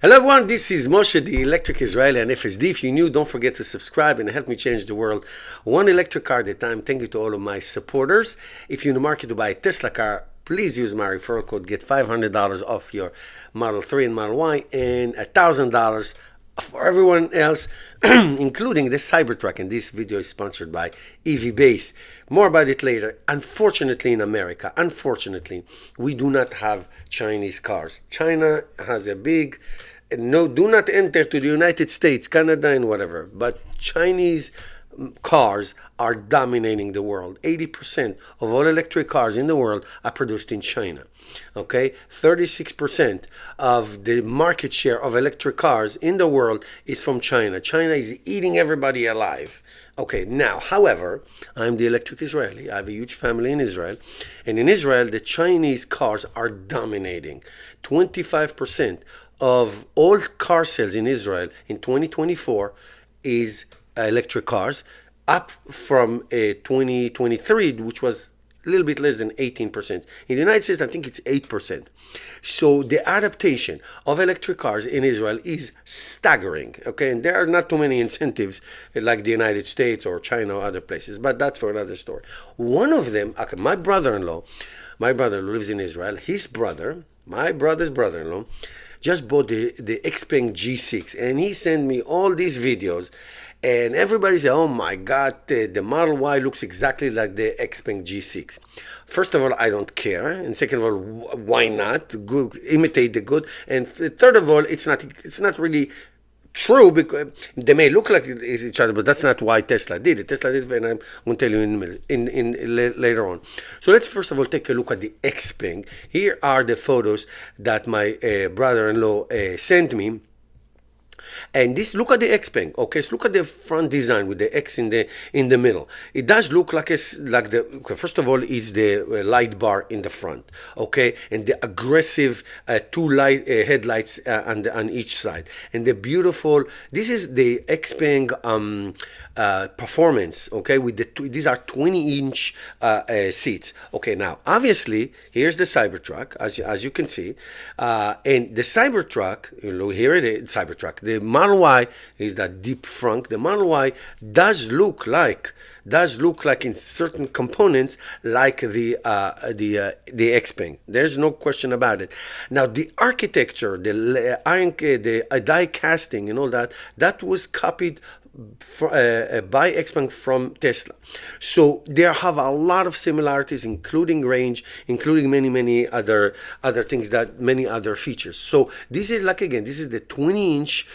Hello everyone, this is Moshe, the Electric Israeli and FSD. If you're new, don't forget to subscribe and help me change the world one electric car at a time. Thank you to all of my supporters. If you're in the market to buy a Tesla car, please use my referral code. Get $500 off your Model 3 and Model Y and $1,000 for everyone else, including the Cybertruck. And this video is sponsored by EV Base. More about it later. Unfortunately, in America, we do not have Chinese cars. China has a big no, do not enter to the United States, Canada, and whatever. But Chinese cars are dominating the world. 80% of all electric cars in the world are produced in China. Okay, 36% of the market share of electric cars in the world is from China. China is eating everybody alive. Okay, now, however, I'm the Electric Israeli. I have a huge family in Israel. And in Israel, the Chinese cars are dominating. 25% of all car sales in Israel in 2024 is electric cars, up from 2023, which was a little bit less than 18%. In the United States, I think it's 8%. So the adaptation of electric cars in Israel is staggering, okay? And there are not too many incentives like the United States or China or other places, but that's for another story. One of them, okay, my brother-in-law lives in Israel. His brother, my brother's brother-in-law, just bought the XPeng G6, and he sent me all these videos. And everybody said, oh my God, the Model Y looks exactly like the XPeng G6. First of all, I don't care. And second of all, why not? Good, imitate the good. And third of all, it's not really true, because they may look like each other, but that's not why Tesla did it. Tesla did it, and I'm going to tell you in a minute, later on. So let's first of all take a look at the XPeng. Here are the photos that my brother-in-law sent me. And this, look at the XPeng, okay? So look at the front design with the X in the middle. It does look like okay, first of all, it's the light bar in the front, okay? And the aggressive two headlights on each side, and the beautiful. This is the XPeng performance, okay? With these are 20-inch seats. Okay, now obviously here's the Cybertruck, as you can see, and the Cybertruck, here it is, Cybertruck. The Model Y is that deep front. The Model Y does look like in certain components like the XPeng. There's no question about it. Now the architecture, the die casting and all that was copied by XPeng from Tesla. So there have a lot of similarities, including range, including many other things, many other features. So this is this is the 20-inch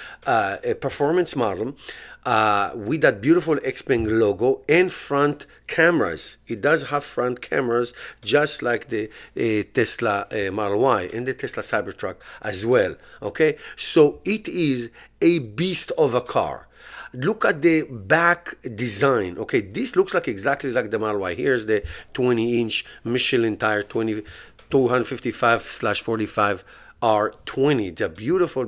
performance model with that beautiful XPeng logo and front cameras. It does have front cameras just like the Tesla Model Y and the Tesla Cybertruck as well. Okay, so it is a beast of a car. Look at the back design. Okay, this looks exactly like the Model Y. Here's the 20-inch Michelin tire, 255/45 R20. The beautiful,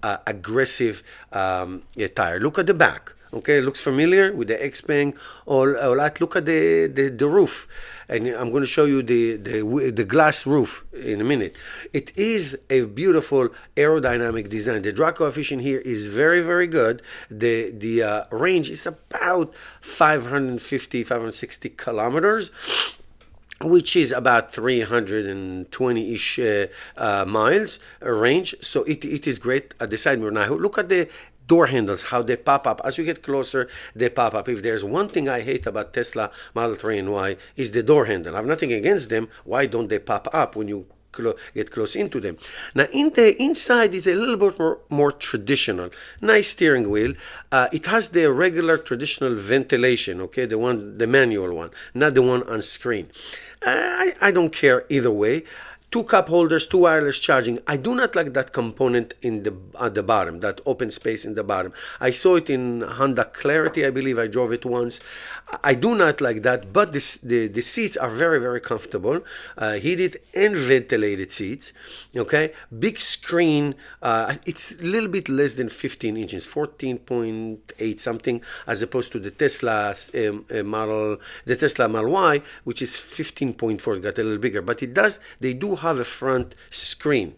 aggressive tire. Look at the back. Okay, it looks familiar with the XPeng. All that. Look at the roof, and I'm going to show you the glass roof in a minute. It is a beautiful aerodynamic design. The drag coefficient here is very good. The range is about 560 kilometers, which is about 320-ish miles range. So it is great at the side mirror. Now look at the door handles, how they pop up. As you get closer, they pop up. If there's one thing I hate about Tesla Model 3 and Y is the door handle. I have nothing against them. Why don't they pop up when you get close into them? Now in the inside is a little bit more traditional. Nice steering wheel. It has the regular traditional ventilation, okay, the manual one, not the one on screen. I don't care either way. 2 cup holders, 2 wireless charging. I do not like that component at the bottom, that open space in the bottom. I saw it in Honda Clarity, I believe. I drove it once. I do not like that, but the seats are very comfortable. Heated and ventilated seats. Okay, big screen. It's a little bit less than 15 inches, 14.8 something, as opposed to the Tesla Model Y, which is 15.4. Got a little bigger, but they do have a front screen.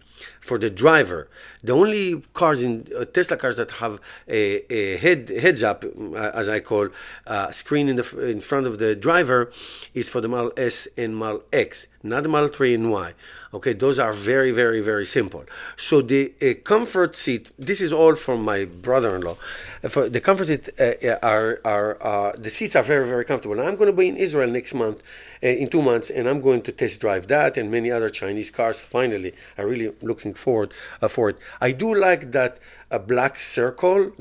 for the driver. The only cars in Tesla cars that have a heads up, as I call, screen in front of the driver is for the Model S and Model X, not the Model 3 and Y. Okay, those are very, very, very simple. So the comfort seat, this is all from my brother-in-law. For the comfort seat, the seats are very, very comfortable. Now, I'm going to be in Israel next month, in 2 months, and I'm going to test drive that and many other Chinese cars. Finally, I'm really looking forward for it. I do like that black circle,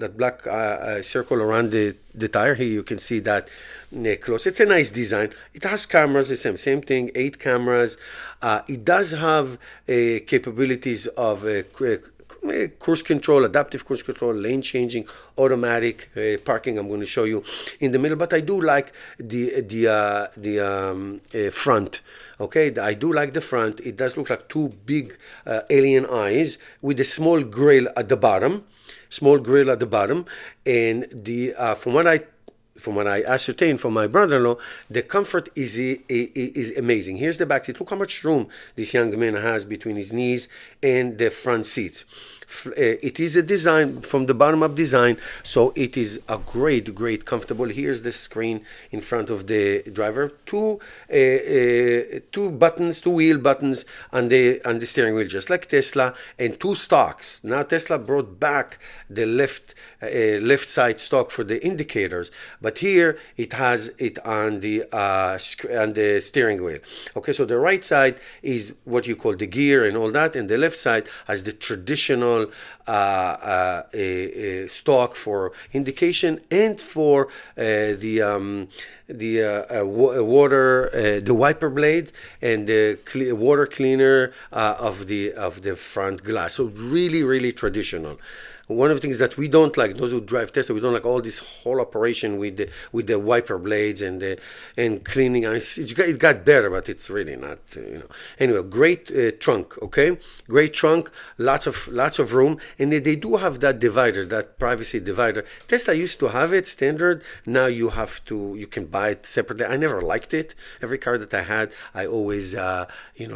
circle around the tire. Here you can see that close. It's a nice design. It has cameras, the same thing, 8 cameras. It does have capabilities of cruise control, adaptive cruise control, lane changing, automatic parking. I'm going to show you in the middle, but I do like the front. Okay, I do like the front. It does look like 2 big alien eyes with a small grill at the bottom. And the from what I ascertained from my brother-in-law, the comfort is amazing. Here's the back seat. Look how much room this young man has between his knees and the front seats. It is a design from the bottom up design, so it is a great comfortable. Here's the screen in front of the driver. Two wheel buttons on the steering wheel, just like Tesla, and 2 stalks. Now Tesla brought back the left side stalk for the indicators, but here it has it on the steering wheel. Okay, so the right side is what you call the gear and all that, and the left side has the traditional stalk for indication and for the wiper blade and the water cleaner of the front glass. So really traditional. One of the things that we don't like, those who drive Tesla, we don't like all this whole operation with the wiper blades and cleaning. It got better, but it's really not. Anyway, great trunk. Okay, great trunk, lots of room, and they do have that divider, that privacy divider. Tesla used to have it standard. Now you can buy it separately. I never liked it. Every car that I had, I always I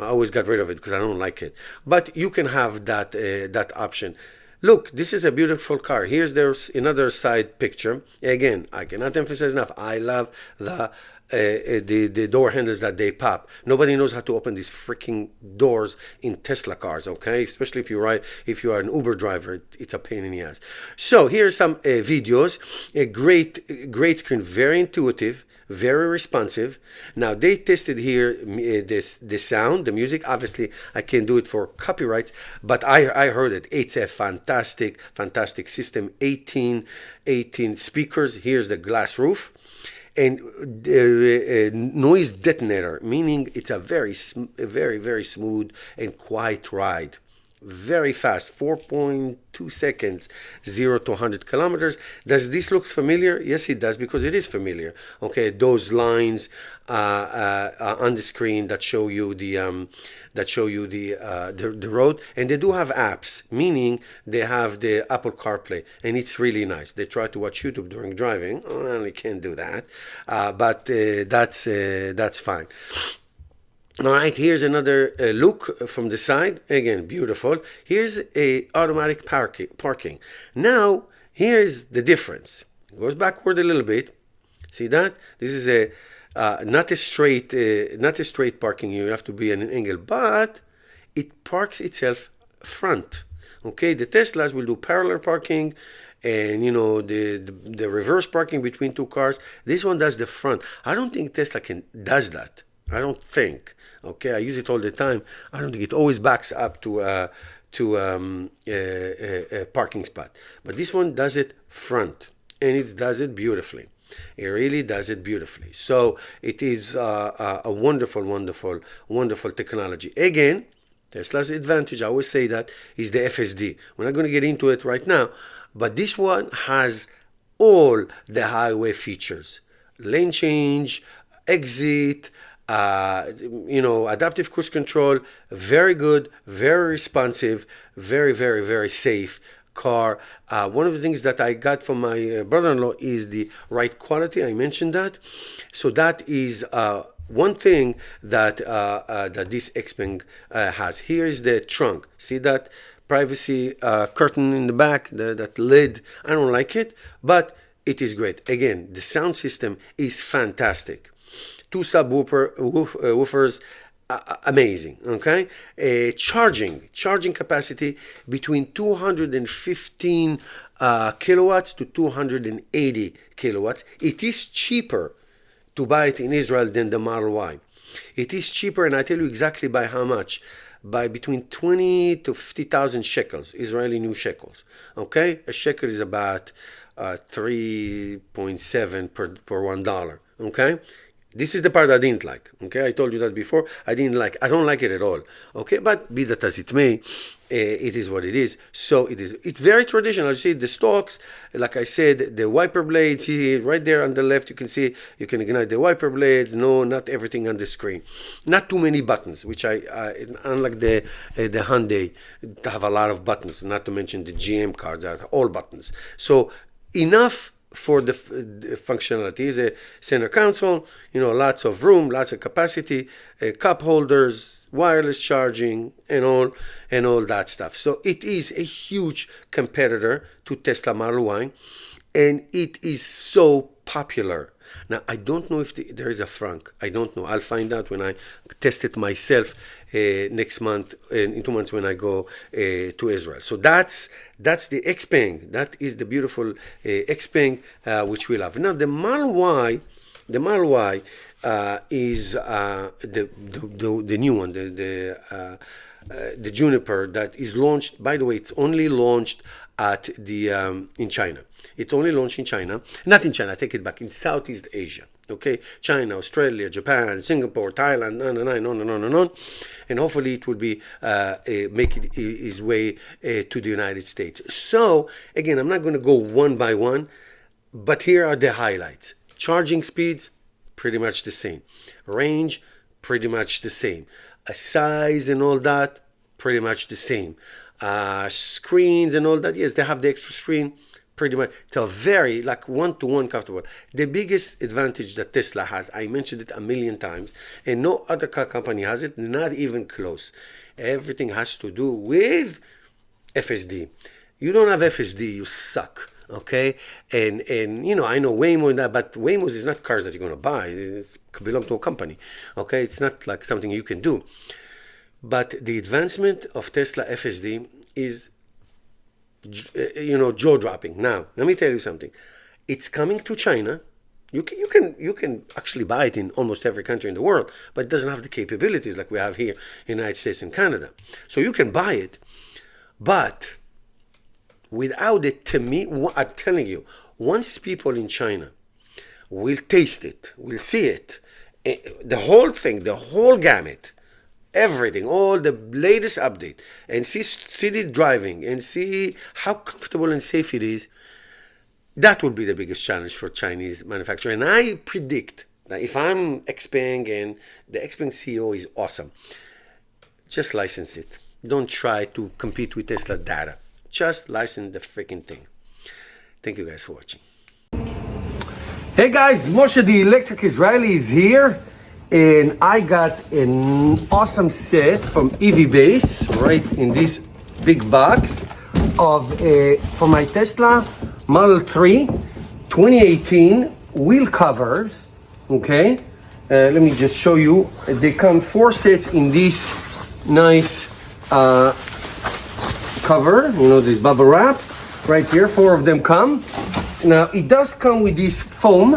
always got rid of it because I don't like it. But you can have that option. Look, this is a beautiful car. There's another side picture. Again, I cannot emphasize enough. I love the door handles that they pop. Nobody knows how to open these freaking doors in Tesla cars, okay? Especially if you are an Uber driver, it's a pain in the ass. So here's some videos. A great screen, very intuitive, very responsive. Now they tested here the sound, the music. Obviously, I can't do it for copyrights, but I heard it. It's a fantastic system. 18 speakers. Here's the glass roof. And noise detonator, meaning it's a very smooth and quiet ride. Very fast, 4.2 seconds, 0 to 100 kilometers. Does this look familiar? Yes, it does, because it is familiar. Okay, those lines on the screen that show you the road, and they do have apps, meaning they have the Apple CarPlay, and it's really nice. They try to watch YouTube during driving. Well, you can't do that, but that's fine. All right, here's another look from the side. Again, beautiful. Here's a automatic parking. Now, here's the difference. It goes backward a little bit. See that? This is not a straight parking. You have to be at an angle, but it parks itself front. Okay, the Teslas will do parallel parking, and the reverse parking between 2 cars. This one does the front. I don't think Tesla does that. I don't think. Okay, I use it all the time. I don't think it always backs up to a parking spot. But this one does it front, and it does it beautifully. It really does it beautifully. So it is a wonderful technology. Again, Tesla's advantage, I always say that, is the FSD. We're not going to get into it right now, but this one has all the highway features. Lane change, exit, adaptive cruise control. Very good, very responsive, very safe car. One of the things that I got from my brother-in-law is the ride quality. I mentioned that. So that is one thing that that this XPeng has, here is the trunk. See that privacy curtain in the back, that lid? I don't like it, but it is great. Again, the sound system is fantastic. Two woofers, amazing. Okay, charging capacity between 215 kilowatts to 280 kilowatts. It is cheaper to buy it in Israel than the Model Y. It is cheaper, and I tell you exactly by how much. By between 20 to 50,000 shekels, Israeli new shekels. Okay, a shekel is about 3.7 per $1. Okay, this is the part I didn't like. Okay, I told you that before. I don't like it at all. Okay, but be that as it may, it is what it is. So it is. It's very traditional. You see the stalks, like I said, the wiper blades. Here, right there on the left, you can see you can ignite the wiper blades. No, not everything on the screen. Not too many buttons, which unlike the Hyundai, have a lot of buttons. Not to mention the GM cars that are all buttons. So enough for the functionality. Is a center console, lots of room, lots of capacity, cup holders, wireless charging, and all that stuff. So it is a huge competitor to Tesla Model Y, and it is so popular. Now, I don't know if there is a franc. I don't know. I'll find out when I test it myself next month, in 2 months when I go to Israel. So that's the XPeng. That is the beautiful XPeng which we love. Now, the Model Y is the new one, the Juniper that is launched. By the way, it's only launched at in China. It's only launched in China, not in China, I take it back, in Southeast Asia. Okay, China, Australia, Japan, Singapore, Thailand, on. And hopefully it will be make it its way to the United States. So again, I'm not going to go one by one, but here are the highlights. Charging speeds, pretty much the same. Range, pretty much the same. Size and all that, pretty much the same. Screens and all that, yes, they have the extra screen. Pretty much, they're very one-to-one comfortable. The biggest advantage that Tesla has, I mentioned it a million times, and no other car company has it, not even close. Everything has to do with FSD. You don't have FSD, you suck. Okay, and I know Waymo and that, but Waymo is not cars that you're going to buy. It belongs to a company. Okay, it's not like something you can do. But the advancement of Tesla FSD is jaw-dropping. Now, let me tell you something. It's coming to China. You can actually buy it in almost every country in the world, but it doesn't have the capabilities like we have here in the United States and Canada. So you can buy it, but without it, to me, I'm telling you, once people in China will taste it, will see it, the whole thing, the whole gamut, everything, all the latest update, and see it driving and see how comfortable and safe it is, that will be the biggest challenge for Chinese manufacturer. And I predict that if I'm XPeng and the XPeng CEO is awesome, just license it. Don't try to compete with Tesla data. Just license the freaking thing. Thank you guys for watching. Hey guys, Moshe the Electric Israeli is here. And I got an awesome set from EV Base, right in this big box for my Tesla Model 3 2018 wheel covers. Okay, let me just show you. They come 4 sets in this nice cover. This bubble wrap right here. 4 of them come. Now it does come with this foam.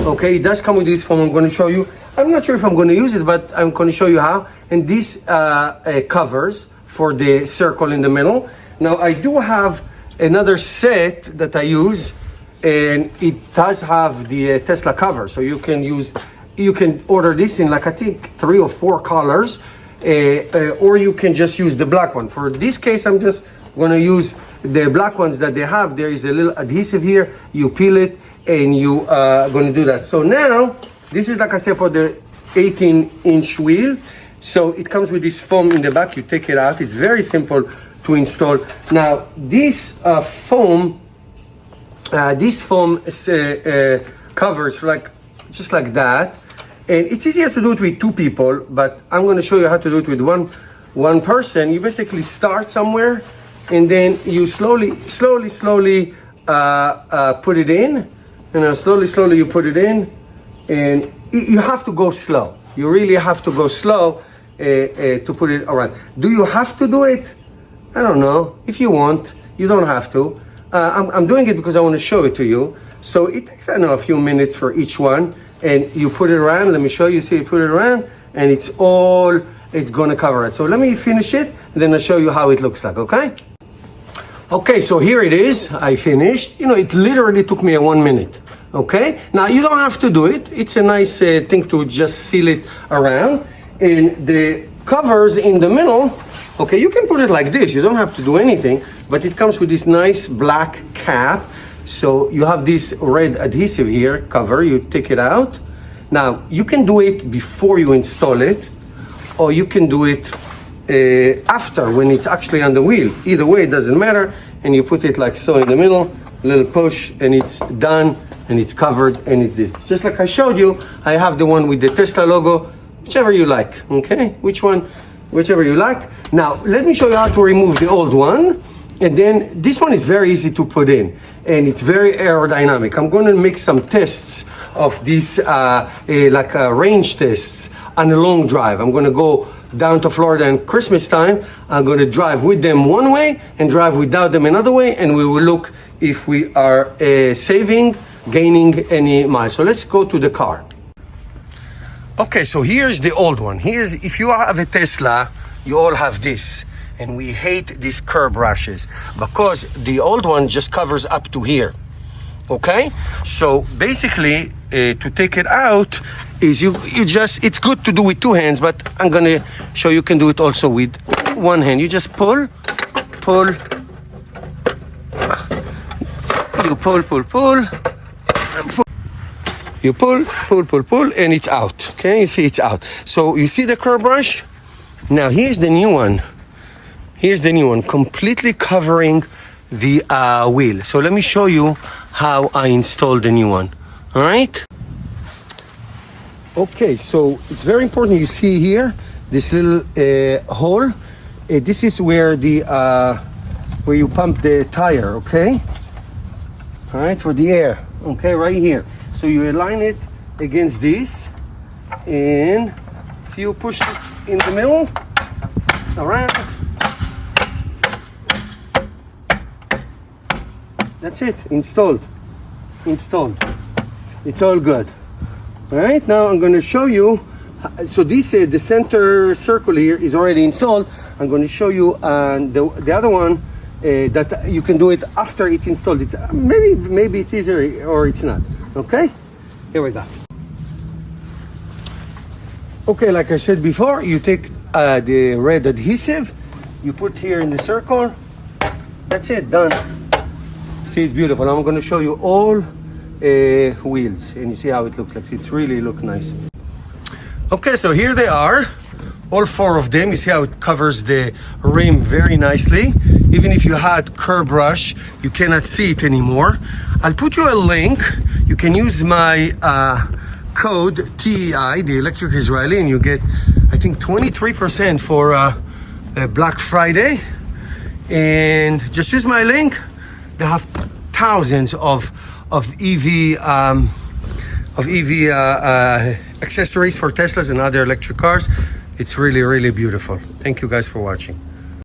Okay, it does come with this foam. I'm going to show you. I'm not sure if I'm going to use it, but I'm going to show you how. And these covers for the circle in the middle. Now, I do have another set that I use, and it does have the Tesla cover. So you can order this in I think 3 or 4 colors, or you can just use the black one. For this case, I'm just going to use the black ones that they have. There is a little adhesive here. You peel it, and you are going to do that. So now, this is, like I said, for the 18-inch wheel. So it comes with this foam in the back. You take it out. It's very simple to install. Now, this foam covers just like that. And it's easier to do it with two people, but I'm going to show you how to do it with one person. You basically start somewhere, and then you slowly put it in. Slowly you put it in, and you have to go slow. You really have to go slow to put it around. Do you have to do it? I don't know. If you want, you don't have to. I'm doing it because I want to show it to you. So it takes, I don't know, a few minutes for each one, and you put it around. Let me show you. See, you put it around, and it's going to cover it. So let me finish it, and then I'll show you how it looks like, okay? Okay, so here it is. I finished. It literally took me 1 minute. Okay? Now, you don't have to do it. It's a nice thing to just seal it around. And the covers in the middle, okay, you can put it like this. You don't have to do anything. But it comes with this nice black cap. So you have this red adhesive here, cover. You take it out. Now, you can do it before you install it, or you can do it after, when it's actually on the wheel. Either way, it doesn't matter. And you put it like so in the middle, a little push, and it's done, and it's covered, and it's this. Just like I showed you, I have the one with the Tesla logo, whichever you like, okay? Whichever you like. Now, let me show you how to remove the old one. And then this one is very easy to put in, and it's very aerodynamic. I'm going to make some tests of these, range tests on a long drive. I'm going to go down to Florida in Christmas time. I'm going to drive with them one way and drive without them another way, and we will look if we are gaining any miles. So let's go to the car. Okay, so here's the old one. If you have a Tesla, you all have this. And we hate these curb rashes because the old one just covers up to here. Okay? So basically, to take it out is it's good to do with two hands, but I'm gonna show you can do it also with one hand. You just pull. You pull. You pull, and it's out. Okay? You see it's out. So you see the curb rash? Now here's the new one. Here's the new one, completely covering the wheel. So let me show you how I installed the new one. All right? Okay, so it's very important. You see here this little hole. This is where where you pump the tire. Okay. All right, for the air. Okay, right here. So you align it against this, and if you push this in the middle, around. That's it, installed. It's all good. All right, now I'm going to show you. So this, the center circle here is already installed. I'm going to show you the other one that you can do it after it's installed. It's maybe it's easier or it's not. Okay, here we go. Okay, like I said before, you take the red adhesive, you put here in the circle. That's it, done. See, it's beautiful. I'm going to show you all wheels, and you see how it looks like. It really looks nice. Okay, so here they are, all four of them. You see how it covers the rim very nicely. Even if you had curb rash, you cannot see it anymore. I'll put you a link. You can use my code TEI, the Electric Israeli, and you get, I think, 23% for Black Friday. And just use my link. They have thousands of EV accessories for Teslas and other electric cars. It's really, really beautiful. Thank you guys for watching.